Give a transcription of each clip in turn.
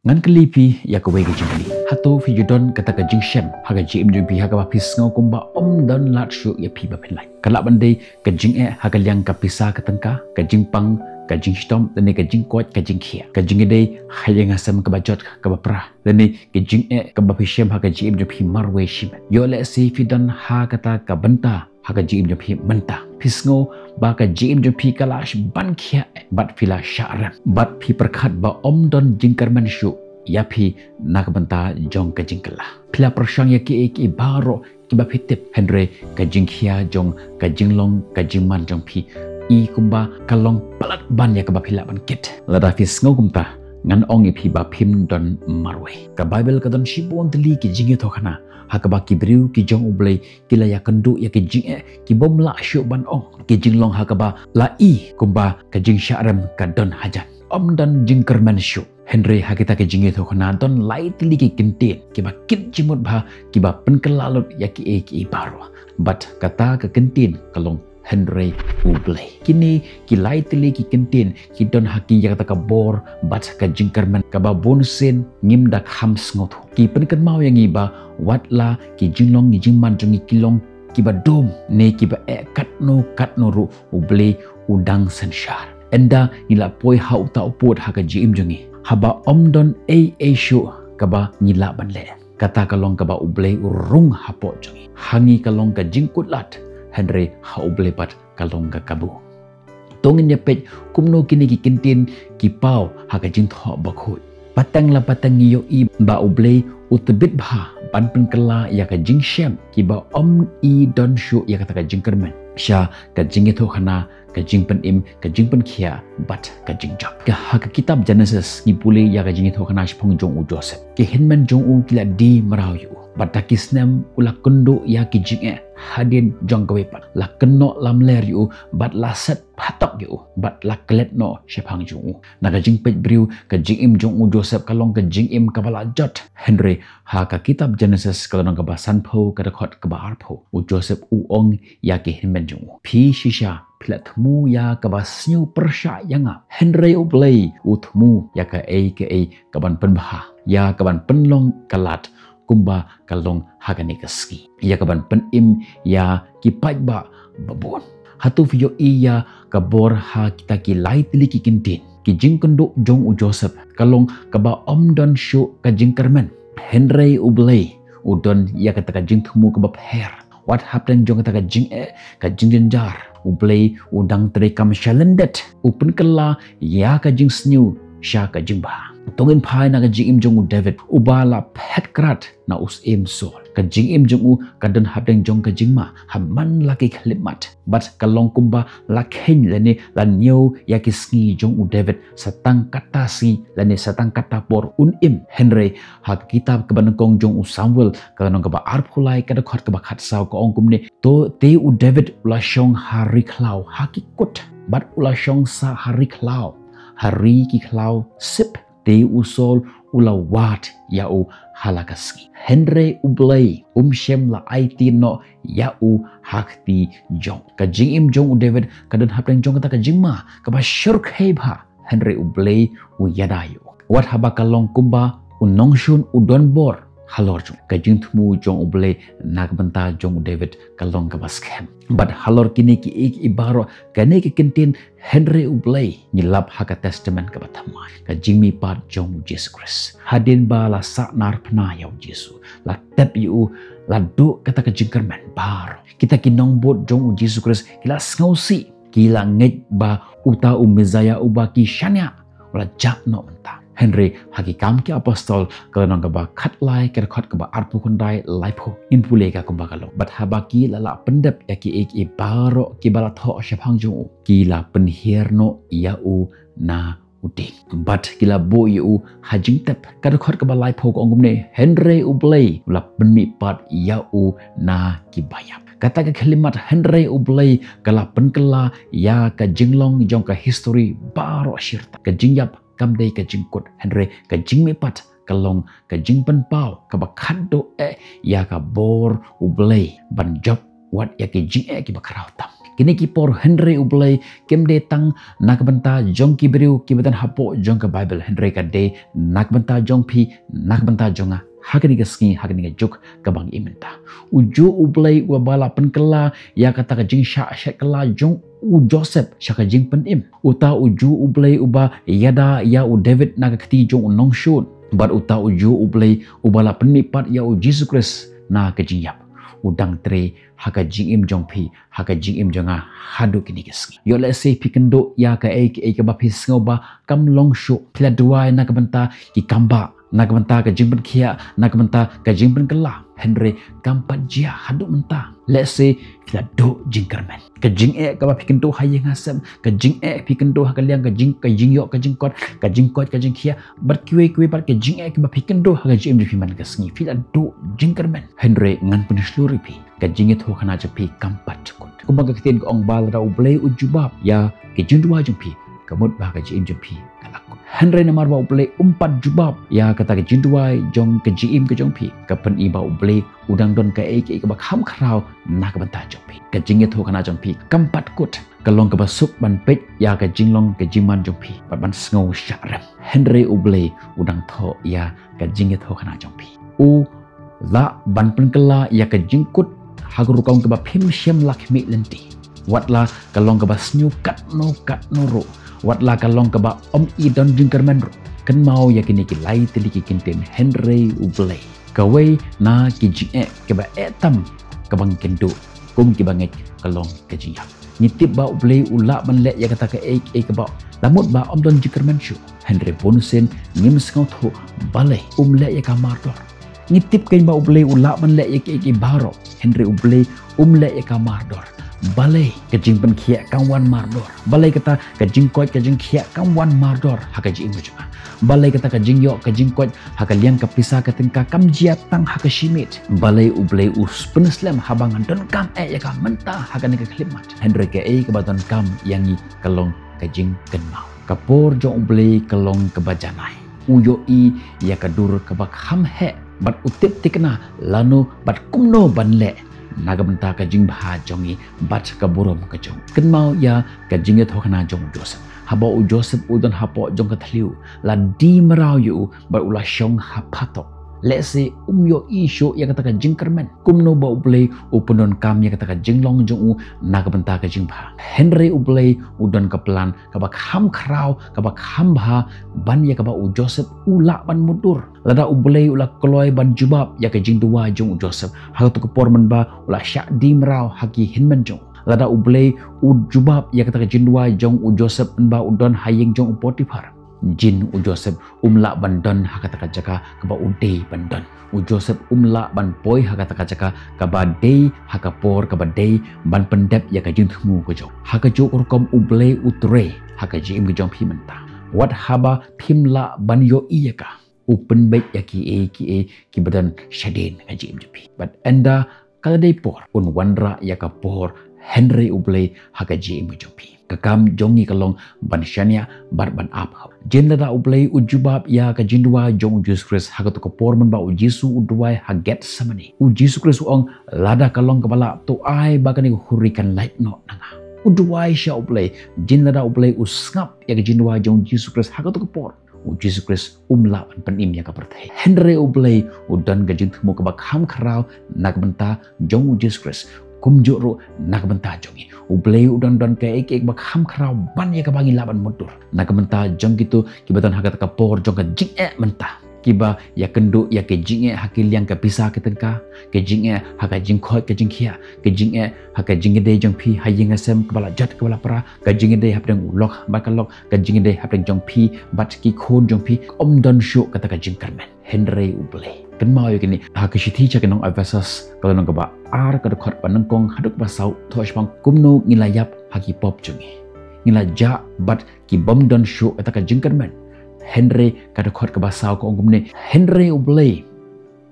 ngan kelipi ya ka wege jingli hato fi judon kata ka jingshem haga jim jung pi haga pis ngau kumba don lat shu ya pi ba pelai kala bandai ka jing haga liang ka pisa ka tengka ka jingpang ka jing stom dan ka jing kot ka jing khia ka jing dei hayang asam ka bajot ka bapra dan ka jing ka ba pishem haga jim jung pi marwe shim yo le si fi dan ha kata ka banta haga jim jung pi menta pisngo ba ka jim jung pi kalash ban khia bat fila syaran bat pi perkhat ba don jingkarman shu ya pi nak banta jong ka jingkala pila persang ya ki baro ki ba pitip henry ka jingkhia jong ka jinglong ka jingman jong pi I kumba kalong palat ban ya ka ba pila ban kit lada fisngo kumta ngan ong pi ba pim don marwe ka bible ka don shibon tli ki jingi thokana hakaba ki briu ki jong ublei kila ya kendu ya ki jing ki bom la shu ban ong ki jinglong hakaba la I kumba ka jing syaram ka don hajan dan jingkerman shu Henry hakita ke jingi thokana don lightly ki kintin ki ba kit jimut ba ki ba penkelalot ya ki baro but kata ke kintin kalong Henry ublei kini ki lightly ki kintin ki don haki ya kata ka bor but ka jingkerman ka ba bonsen ngim dak ham sngot ki penken mau yang iba watla ki jinglong ni jingman jongi kilong ki ba dom ne ki ba katno ru ublei udang senshar enda nila poi hau ta uput haka jim jongi haba don shu kaba nila banle kata kalong kaba ublei urung hapo jongi hangi kalong ka jingkut lat Henry ha ublei pat kalong ka kabu tongin ya pej kumno kini ki kintin ki pau haka jing tho bakhoi patang la patang yo I ba ublei utbit bha ban penkela ya ka jing shem ki ba don shu ya kata ka jingkermen sha ka jing itu khana ka jing pen im ka jing pen khia bat ka jing job ka ha ka kitab Genesis ni pule ya ka jing itu khana shpong jong u Joseph ke hinman jong u kila di marau yu bat kisnem ula kundu ya ki jing hadin jong gawepat la kenno lam ler yu bat la set patok yu bat la klet no shepang jong u na ka jing pej briu ka jing im jong u Joseph kalong ka jing im ka bala jot Henry ha ka kitab Genesis kalong ka ba sanpho ka khot ka ba arpho u Joseph u ong ya ki hinman jong u phi shisha Pilatmu ya kabasnyu persya yanga Henry ublei utmu ya ka kaban penbah ya kaban penlong kalat kumba kalong hagani kaski ya kaban penim ya kipai ba babon hatu video iya kabor ha kita ki lightly ki kintin ki jingkenduk jong u Joseph kalong kaba don shu ka jingkermen Henry ublei udon ya kata ka jingtmu kaba her what happened jong kata ka jing ka jingjar ublei udang terekam shalendet upen kela ya ka jing snyu sha ka jing ba tongin phai na ka jing im jong u David ubala phet krat na us im sol ka jing im jong u kadon hapdeng jong ka jing ma haman laki khlimat but kalong kumba lakhen lene la new ya ki sngi jong u David satang kata si lene satang kata por im Henry ha kitab kebanengkong jong u Samuel kanong ka ba arphulai ka khot ka ba khat saw ko ong kumne to te u David ula shong hari khlau hakikut but ula shong sa hari khlau hari ki khlau sip te usol ula wat ya u halakaski Henry ublei shem la IT no ya u hakti jong ka jing im jong u David kadon hapeng jong kata ka jingma ka ba shurk heba Henry ublei u yadayo wat haba kalong kumba unongshun udon bor halor jong ka jing thmu jong ublei nak banta jong u David kalong ka baskem but halor kini ki ibaro kane ki kintin Henry ublei nilap haka testament ka bathamai ka jingmi pat jong Jesus Christ hadin ba la saknar pna yaw Jesus la tep yu la do kata ka jingkerman baro kita kinong bot jong Jesus Christ kila ngausi kila ngej ba uta mezaya ubaki shanya wala japno menta Henry hakikam ki apostol kalong ka ba khatlai ka khot ka ba arpu kundai laipo inpule ka kumba kalong but habaki lala pendep ya ki baro ki bala tho shapang jong ki la penhierno ya u na uding but kila bo yu hajing tep ka khot ka ba laipo ko ongumne Henry ublei la penmi pat ya u na ki bayap kata ka kalimat Henry ublei kala penkela ya ka jinglong jong ka history baro syirta ka jingyap kamdei ka jingkut Henry ka jingmi pat kalong ka jingpen pau ka bakado ya ka bor ublei ban job wat ya ki jing ki bakarau tam Kini kipor Henry ublay kem de tang nak benta jong ki beriu ki betan hapo jong ke Bible Henry ka de nak benta jong pi nak benta jonga hakani ga ski hakani ga juk ka bang imenta uju ublay wa bala penkela ya kata ka jing sha kela jong u Joseph shaka jing pen im uta uju ublay uba yada ya u David naga kti jong unong shun bar uta uju ublay ubala penipat ya u Jesus Christ na ka jing yap udang tre haka jing im jong pi haka jing im jonga hadu kini keski yo le se pi kendo ya ka ka ba pis ngoba kam long shu pla duai na ka benta ki kamba na ka benta ka jing pen khia na ka benta ka jing pen kala Henry kampat jia hadu menta let's say pla do jing kermen ka jing ka ba pi kendo haye ngasem ka jing pi kendo haka liang ka jing yo ka jing kot ka jing khia bat kiwe bat ka jing ka ba pi kendo haka jing im man keski pla do jing kermen Henry ngan pen sluri pi ka jing ho khana pi kampat chukut kumbaga kitin ko ong bal ra ublay ujubab ya ke jundwa jung pi kamut ba ka jing pi kalakut Henry namar ba ublay umpat jubab ya kata ke jundwa jong ke jing ke jong pi ka pen i ba ublay udang don ka ka ba kham khrau na ka banta jong pi ka jing ho khana jong pi kampat kut kalong ka basuk ban pet ya ka jinglong ke jiman jong pi ban sngo sharem Henry ublay udang tho ya ka jing ho khana jong pi u la ban penkela ya ka jingkut hagur kaung ke ba phim shem lakmi lenti watla kalong ke ba snyu kat no ro watla kalong ke ba om I don jingkermen ro kan mau ya kini ki lai teli ki kinten Henry ublay kawe na ki jing ke ba etam ke bang kendo kum ki banget kalong ke jing nitip ba ublay ula ban le ya kata ke ke ba lamut ba om don jingkermen shu Henry bonusen ngim skau tho balai le ya kamar dor ngitip kain ba ublay ula ban le ya ke baro Henry ublay le ya kamar dor balai ke jing pen khia kawan mardor balai kata ke jing kot ke jing khia kawan mardor haka jing mujma balai kata ke jing yo ke jing kot haka liang ke pisa ke tengka kam jia tang haka shimit balai ublay us peneslam habangan don kam ya ka menta haka ne ke klimat Henry ke ke baton kam yangi kalong ke jing kenmau kapor jo ublay kalong ke bajanai uyo I ya kadur ke bak ham he bat utip tikna lanu bat kumno banle naga benta ka jing bha jongi bat ka burom ka jong kenmau ya ka jing tho khana jong Joseph haba u Joseph udon hapo jong ka thliu la di marau yu bat ula shong hapato let's say yo I sho ya kata ka jing kermen kumno ba ublay upunon kam ya kata ka jing long jong u naga benta ka jing bha Henry ublay udon ka plan ka bak ham krau ka bak ham bha ban ya ka ba u Joseph ula ban mudur lada ublay ula kloy ban jubab ya ka jing dua jong Joseph ha to ko porman ba ula syak di merau haki hinmen jong lada ublay u jubab ya kata ka jing dua jong u Joseph ba udon hayeng jong u Potifar jin u Joseph umla bandon hakata jaka ka ba ude bandon u Joseph umla ban poi hakata jaka ka ba dei hakapor ka ba dei ban pendep ya ka jing thmu ko jo haka jo urkom ublay utre haka jim ge jong pi menta wat haba phimla ban yo I ka open baik ya ki badan shaden ka jim jupi but enda kala dei por un wanra ya ka por Henry ublay haka jim jupi kakam jongi kalong ban shania bar ban ap jendada ublay ujubab ya ka jindwa jong Jesus Christ haka to ko porman ba u Jesu udwai haget samani u Jesus Christ ong lada kalong kepala to ai bakani hurikan light no nanga udwai sha ublay jendada ublay usngap ya ka jindwa jong Jesus Christ haka to ko por u Jesus Christ umla ban penim ya ka perthai Henry ublay udan ga jing mo ka bak ham khrau nak benta jong Jesus Christ kumjo ro nak benta jongi ublay udon don ke bak ham khrau ban ya ka bangi laban mudur nak benta jong gitu kibatan hakat ka por jong ka jing menta kiba ya kendo ya ke jing hakil yang ka pisa ke tengka ke jing haka jing khoi ke jing khia ke jing haka jing de jong pi hayeng asem kepala jat kepala pra ka jing de hapdeng ulok bakalok ka jing de hapdeng jong pi bat ki khon jong pi om don shu kata ka jing karmen Henry ublay kan mau ya kini haka shiti cha kenong Ephesus kalau nong ba ar ka dokhat panengkong haduk ba sau thosh pang kumno ngilayap haki pop jongi ngilaja bat ki bom don shu kata ka jing karmen Henry kada khot ka basau ko ongumne Henry ublay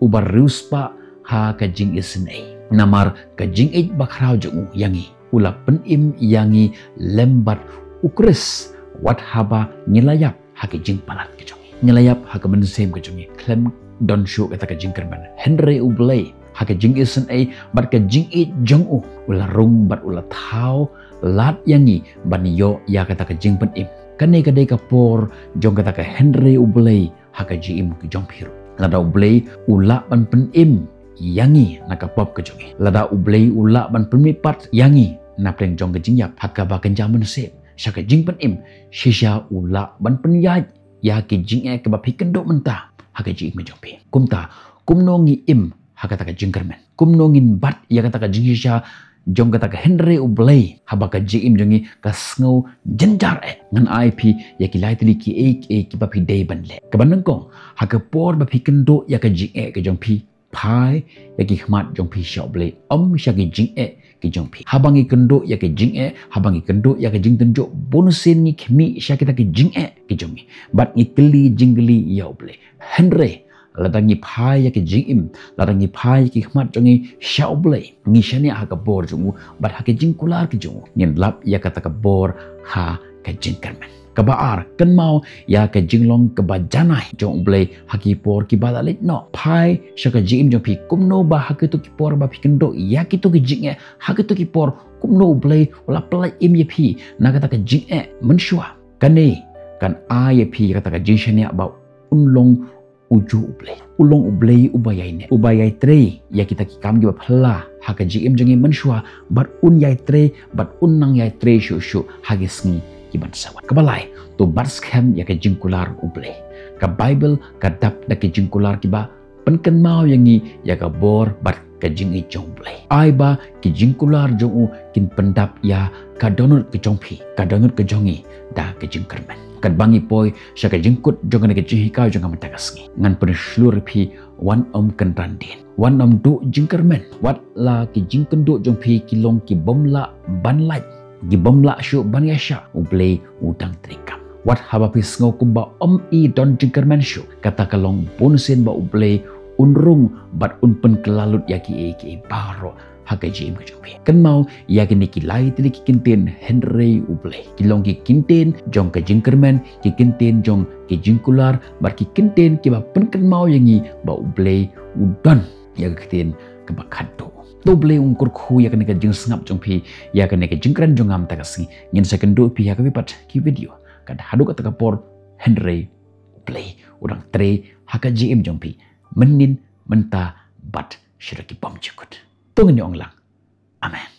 ubar ruspa ha ka jing isnei namar ka jing ej bakrau jung yangi ula penim yangi lembat ukris wat haba nyelayap ha ka jing palat ke jongi nyelayap ha ka mensem ke jongi klem don show kata ka jing kerban Henry ublay haka jing isen bat ka jing jong u ula rung bat ula thau lat yangi ban yo ya kata ka jing pen im kane ka dei ka por jong kata ka Henry ublei haka jim ki jong phiru lada ublei ula ban pen im yangi nakapop ka jongi lada ublei ula ban pen mipat yangi napreng jong ka jing yap haka ba kan jaman sep syaka jing pen im shisha ula ban pen ya ki jing ka ba phiken do menta haka jing ma jong phi kumta kumno ngi im haka ta ka jing kermen kumno ngin bat ya kata ka jing shisha jong kata ka Henry ublei habaka jim jongi ka sngo jenjar ngan IP ya ki lai tli ki ki ba phi dei ban le ka ban kong haka por ba phi kendo ya ka jing ka jong phi phai ya ki khmat jong phi shau blei sha ki jing ki jong phi habangi kendo ya ki jing habangi kendo ya ka jing tenjo bonusin ngi khmi sha kita ki jing ki jongi bat ngi kli jingli ya ublei Henry ladangi phai ya ki jing ladangi phai ki khmat jongi shau blei ngi shani ha ka bor jungu bat ha ki jing kular ki jungu ngin lap ya kata ka bor ha ka jing kermen ka baar kan mau ya ka jing long ka ba janai jong blei ha ki por ki bala lit no phai sha ka jing jong phi kumno ba ha ki to ki por ba phi kendo ya ki to ki jing ha ki to ki por kumno blei wala plai im ye phi na kata ka jing menshua kane kan a ye phi kata ka jing shani ba unlong uju ublei ulong ublei ubayai tre ya kita ki kam gi ba phla ha ka jim jongi menshua bat un yai tre bat un nang yai tre shu ha gi sngi ki ban sawat ka balai to bat scam ya ka jingkular ublei ka bible ka dap da ki jingkular ki ba penken mau yangi ya ka bor bat ka jingi jong blei ai ba ki jingkular jong u kin pendap ya ka donut ke jongphi ka donut ke jongi da ke jingkermen kan bangi poi syaka jengkut jongan ke jihikau jongan mentagasngi ngan penslur phi wan kan randin wan du jingkermen wat la ki jingken du jong phi kilong ki bomla banlai gi bomla shu ban yasha ublei udang trikam wat haba phi sngo kumba i don jingkermen shu kata kalong bonsen ba ublei unrung bat pen kelalut yaki ki baro haka jim ka jong kan mau ya ki niki lai tili ki kinten Henry ublei kilong ki kinten jong ka jingkermen ki kinten jong ki jingkular bar ki kinten ki ba pen kan mau yangi ba ublei udan ya ka kinten ka ba khaddo to blei ungkur khu ya ka nika jing sngap jong phi ya ka nika jingkran jong am takasi ngin second phi ya ka bipat ki video kan hadu ka takapor Henry ublei urang tre haka jim jong phi menin menta bat syiraki bom jukut tungin ong lang amen.